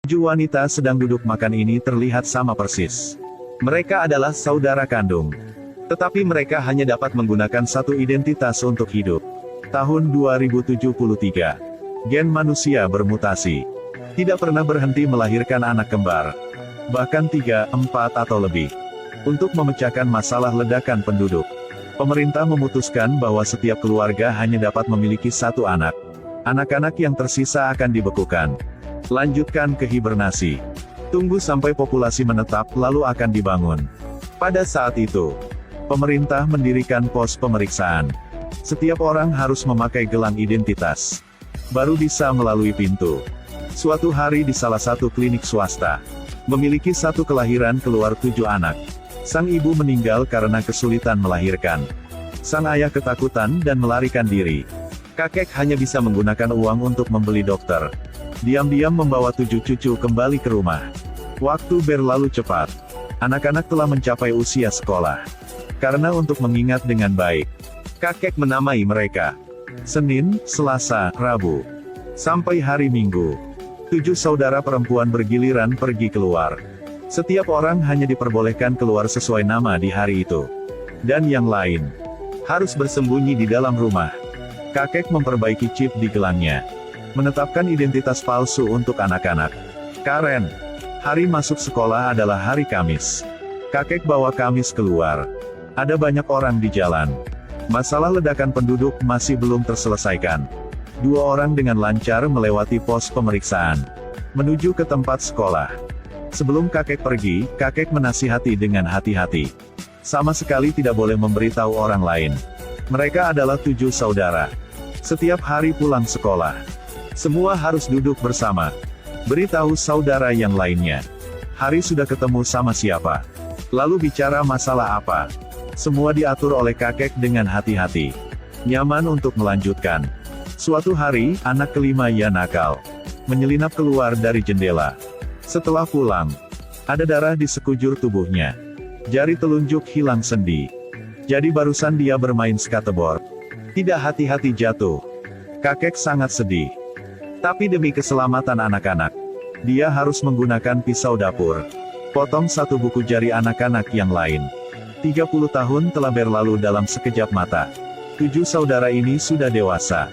Tujuh wanita sedang duduk makan ini terlihat sama persis. Mereka adalah saudara kandung. Tetapi mereka hanya dapat menggunakan satu identitas untuk hidup. Tahun 2073. Gen manusia bermutasi. Tidak pernah berhenti melahirkan anak kembar. Bahkan 3, 4 atau lebih. Untuk memecahkan masalah ledakan penduduk, pemerintah memutuskan bahwa setiap keluarga hanya dapat memiliki satu anak. Anak-anak yang tersisa akan dibekukan. Lanjutkan ke hibernasi. Tunggu sampai populasi menetap lalu akan dibangun. Pada saat itu, pemerintah mendirikan pos pemeriksaan. Setiap orang harus memakai gelang identitas. Baru bisa melalui pintu. Suatu hari di salah satu klinik swasta, memiliki satu kelahiran keluar 7 anak. Sang ibu meninggal karena kesulitan melahirkan. Sang ayah ketakutan dan melarikan diri. Kakek hanya bisa menggunakan uang untuk membeli dokter. Diam-diam membawa 7 cucu kembali ke rumah. Waktu berlalu cepat. Anak-anak telah mencapai usia sekolah. Karena untuk mengingat dengan baik, kakek menamai mereka Senin, Selasa, Rabu, sampai hari Minggu. 7 saudara perempuan bergiliran pergi keluar. Setiap orang hanya diperbolehkan keluar sesuai nama di hari itu. Dan yang lain harus bersembunyi di dalam rumah. Kakek memperbaiki chip di gelangnya. Menetapkan identitas palsu untuk anak-anak. Karen. Hari masuk sekolah adalah hari Kamis. Kakek bawa Kamis keluar. Ada banyak orang di jalan. Masalah ledakan penduduk masih belum terselesaikan. 2 orang dengan lancar melewati pos pemeriksaan. Menuju ke tempat sekolah. Sebelum kakek pergi, kakek menasihati dengan hati-hati. Sama sekali tidak boleh memberitahu orang lain. Mereka adalah 7 saudara. Setiap hari pulang sekolah, semua harus duduk bersama. Beritahu saudara yang lainnya. Hari sudah ketemu sama siapa. Lalu bicara masalah apa. Semua diatur oleh kakek dengan hati-hati. Nyaman untuk melanjutkan. Suatu hari, anak kelima ia nakal. Menyelinap keluar dari jendela. Setelah pulang, ada darah di sekujur tubuhnya. Jari telunjuk hilang sendi. Jadi barusan dia bermain skateboard. Tidak hati-hati jatuh. Kakek sangat sedih. Tapi demi keselamatan anak-anak, dia harus menggunakan pisau dapur. Potong satu buku jari anak-anak yang lain. 30 tahun telah berlalu dalam sekejap mata. 7 saudara ini sudah dewasa.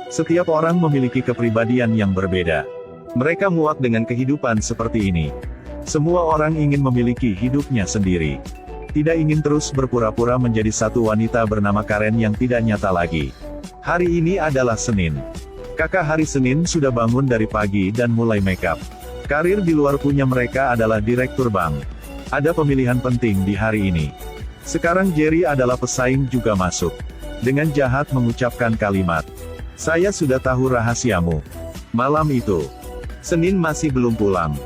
Setiap orang memiliki kepribadian yang berbeda. Mereka muak dengan kehidupan seperti ini. Semua orang ingin memiliki hidupnya sendiri. Tidak ingin terus berpura-pura menjadi satu wanita bernama Karen yang tidak nyata lagi. Hari ini adalah Senin. Kakak hari Senin sudah bangun dari pagi dan mulai make up. Karir di luar punya mereka adalah direktur bank. Ada pemilihan penting di hari ini. Sekarang Jerry adalah pesaing juga masuk. Dengan jahat mengucapkan kalimat, "Saya sudah tahu rahasiamu." Malam itu, Senin masih belum pulang.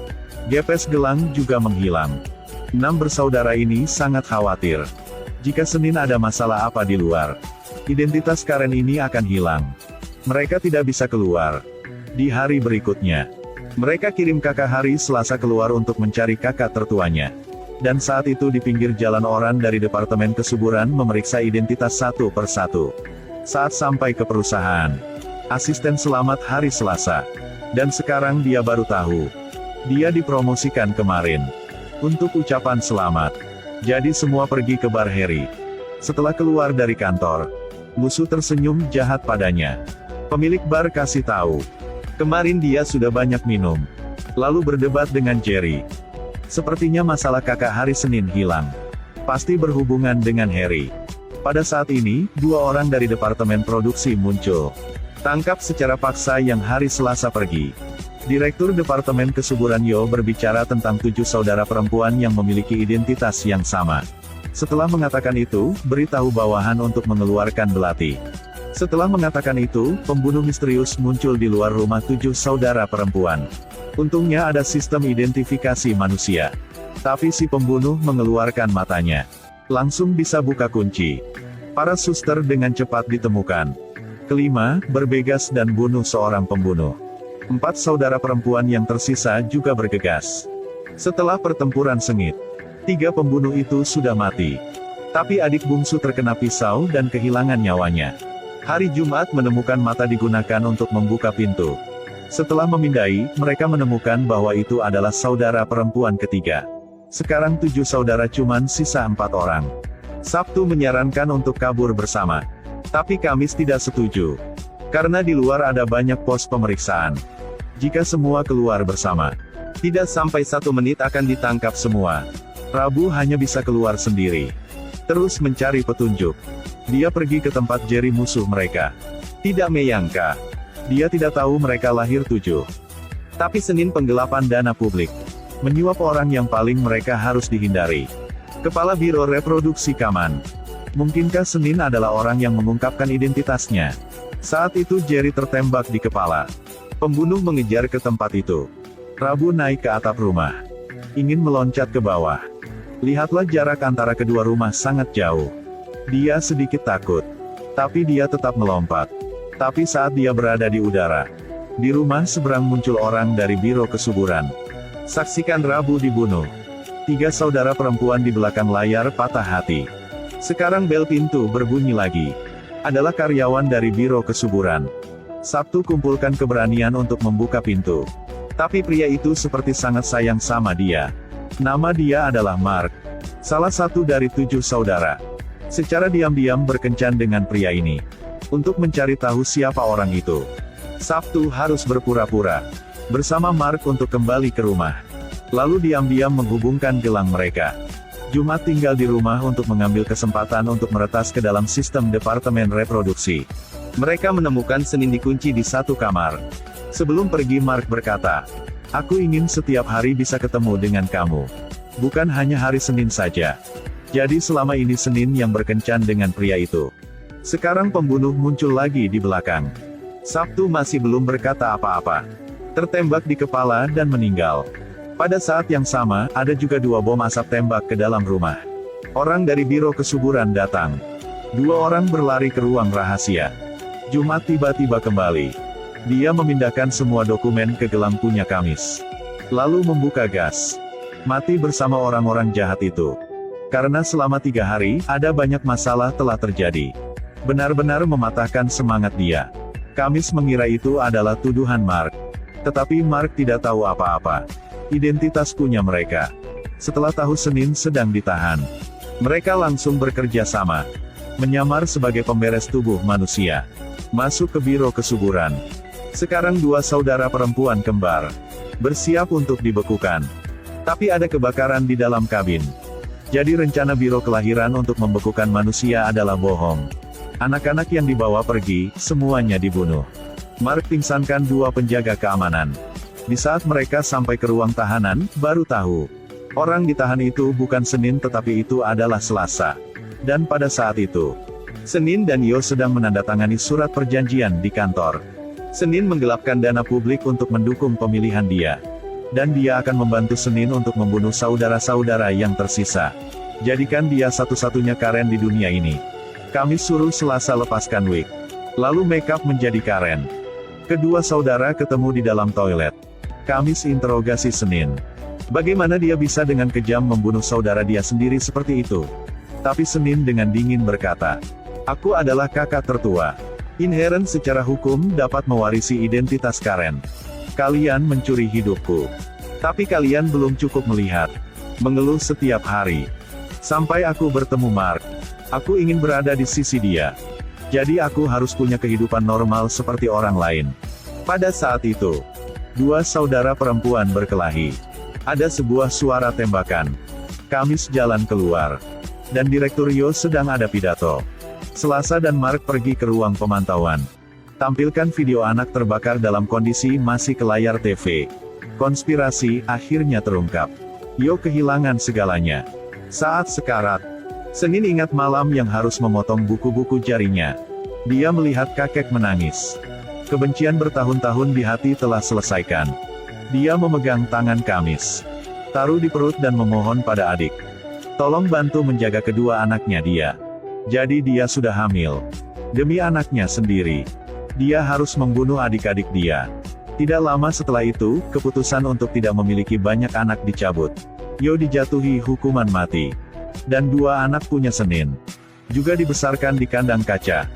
Gepes gelang juga menghilang. 6 bersaudara ini sangat khawatir. Jika Senin ada masalah apa di luar, identitas Karen ini akan hilang. Mereka tidak bisa keluar. Di hari berikutnya, mereka kirim kakak hari Selasa keluar untuk mencari kakak tertuanya. Dan saat itu di pinggir jalan orang dari Departemen Kesuburan memeriksa identitas satu persatu. Saat sampai ke perusahaan, asisten selamat hari Selasa. Dan sekarang dia baru tahu. Dia dipromosikan kemarin. Untuk ucapan selamat. Jadi semua pergi ke bar Harry. Setelah keluar dari kantor, musuh tersenyum jahat padanya. Pemilik bar kasih tahu. Kemarin dia sudah banyak minum. Lalu berdebat dengan Jerry. Sepertinya masalah kakak hari Senin hilang. Pasti berhubungan dengan Harry. Pada saat ini, 2 orang dari departemen produksi muncul. Tangkap secara paksa yang hari Selasa pergi. Direktur Departemen Kesuburan Yo berbicara tentang 7 saudara perempuan yang memiliki identitas yang sama. Setelah mengatakan itu, beritahu bawahan untuk mengeluarkan belati. Setelah mengatakan itu, pembunuh misterius muncul di luar rumah 7 saudara perempuan. Untungnya ada sistem identifikasi manusia. Tapi si pembunuh mengeluarkan matanya. Langsung bisa buka kunci. Para suster dengan cepat ditemukan. Kelima, berbegas dan bunuh seorang pembunuh. 4 saudara perempuan yang tersisa juga bergegas. Setelah pertempuran sengit, 3 pembunuh itu sudah mati. Tapi adik bungsu terkena pisau dan kehilangan nyawanya. Hari Jumat menemukan mata digunakan untuk membuka pintu. Setelah memindai, mereka menemukan bahwa itu adalah saudara perempuan ketiga. Sekarang 7 saudara, cuman sisa 4 orang. Sabtu menyarankan untuk kabur bersama. Tapi Kamis tidak setuju. Karena di luar ada banyak pos pemeriksaan. Jika semua keluar bersama, tidak sampai 1 menit akan ditangkap semua. Rabu hanya bisa keluar sendiri. Terus mencari petunjuk. Dia pergi ke tempat Jerry, musuh mereka. Tidak menyangka. Dia tidak tahu mereka lahir 7. Tapi Senin penggelapan dana publik. Menyuap orang yang paling mereka harus dihindari. Kepala Biro Reproduksi Kaman. Mungkinkah Senin adalah orang yang mengungkapkan identitasnya? Saat itu Jerry tertembak di kepala. Pembunuh mengejar ke tempat itu. Rabu naik ke atap rumah. Ingin meloncat ke bawah. Lihatlah jarak antara kedua rumah sangat jauh. Dia sedikit takut. Tapi dia tetap melompat. Tapi saat dia berada di udara, di rumah seberang muncul orang dari Biro Kesuburan. Saksikan Rabu dibunuh. 3 saudara perempuan di belakang layar patah hati. Sekarang bel pintu berbunyi lagi. Adalah karyawan dari Biro Kesuburan. Sabtu kumpulkan keberanian untuk membuka pintu. Tapi pria itu seperti sangat sayang sama dia. Nama dia adalah Mark. Salah satu dari 7 saudara. Secara diam-diam berkencan dengan pria ini. Untuk mencari tahu siapa orang itu. Sabtu harus berpura-pura bersama Mark untuk kembali ke rumah. Lalu diam-diam menghubungkan gelang mereka. Jumat tinggal di rumah untuk mengambil kesempatan untuk meretas ke dalam sistem departemen reproduksi. Mereka menemukan Senin dikunci di satu kamar. Sebelum pergi Mark berkata, "Aku ingin setiap hari bisa ketemu dengan kamu. Bukan hanya hari Senin saja." Jadi selama ini Senin yang berkencan dengan pria itu. Sekarang pembunuh muncul lagi di belakang. Sabtu masih belum berkata apa-apa. Tertembak di kepala dan meninggal. Pada saat yang sama, ada juga 2 bom asap tembak ke dalam rumah. Orang dari Biro Kesuburan datang. 2 orang berlari ke ruang rahasia. Jumat tiba-tiba kembali. Dia memindahkan semua dokumen ke gelang punya Kamis. Lalu membuka gas. Mati bersama orang-orang jahat itu. Karena selama 3 hari, ada banyak masalah telah terjadi. Benar-benar mematahkan semangat dia. Kamis mengira itu adalah tuduhan Mark. Tetapi Mark tidak tahu apa-apa. Identitas punya mereka. Setelah tahu Senin sedang ditahan, mereka langsung bekerja sama. Menyamar sebagai pemberes tubuh manusia. Masuk ke Biro Kesuburan. Sekarang 2 saudara perempuan kembar. Bersiap untuk dibekukan. Tapi ada kebakaran di dalam kabin. Jadi rencana Biro Kelahiran untuk membekukan manusia adalah bohong. Anak-anak yang dibawa pergi, semuanya dibunuh. Mark pingsankan 2 penjaga keamanan. Di saat mereka sampai ke ruang tahanan, baru tahu. Orang ditahan itu bukan Senin tetapi itu adalah Selasa. Dan pada saat itu, Senin dan Yo sedang menandatangani surat perjanjian di kantor. Senin menggelapkan dana publik untuk mendukung pemilihan dia. Dan dia akan membantu Senin untuk membunuh saudara-saudara yang tersisa. Jadikan dia satu-satunya Karen di dunia ini. Kamis suruh Selasa lepaskan wig. Lalu make up menjadi Karen. Kedua saudara ketemu di dalam toilet. Kamis interogasi Senin. Bagaimana dia bisa dengan kejam membunuh saudara dia sendiri seperti itu? Tapi Senin dengan dingin berkata, "Aku adalah kakak tertua. Inherent secara hukum dapat mewarisi identitas Karen. Kalian mencuri hidupku. Tapi kalian belum cukup melihat. Mengeluh setiap hari. Sampai aku bertemu Mark. Aku ingin berada di sisi dia. Jadi aku harus punya kehidupan normal seperti orang lain." Pada saat itu, 2 saudara perempuan berkelahi. Ada sebuah suara tembakan. Kamis jalan keluar. Dan Direktur Yo sedang ada pidato. Selasa dan Mark pergi ke ruang pemantauan. Tampilkan video anak terbakar dalam kondisi masih ke layar TV. Konspirasi akhirnya terungkap. Yo kehilangan segalanya. Saat sekarat, Senin ingat malam yang harus memotong buku-buku jarinya. Dia melihat kakek menangis. Kebencian bertahun-tahun di hati telah selesaikan. Dia memegang tangan Kamis. Taruh di perut dan memohon pada adik. Tolong bantu menjaga kedua anaknya dia. Jadi dia sudah hamil. Demi anaknya sendiri. Dia harus membunuh adik-adik dia. Tidak lama setelah itu, keputusan untuk tidak memiliki banyak anak dicabut. Yo dijatuhi hukuman mati. Dan 2 anak punya Senin juga dibesarkan di kandang kaca.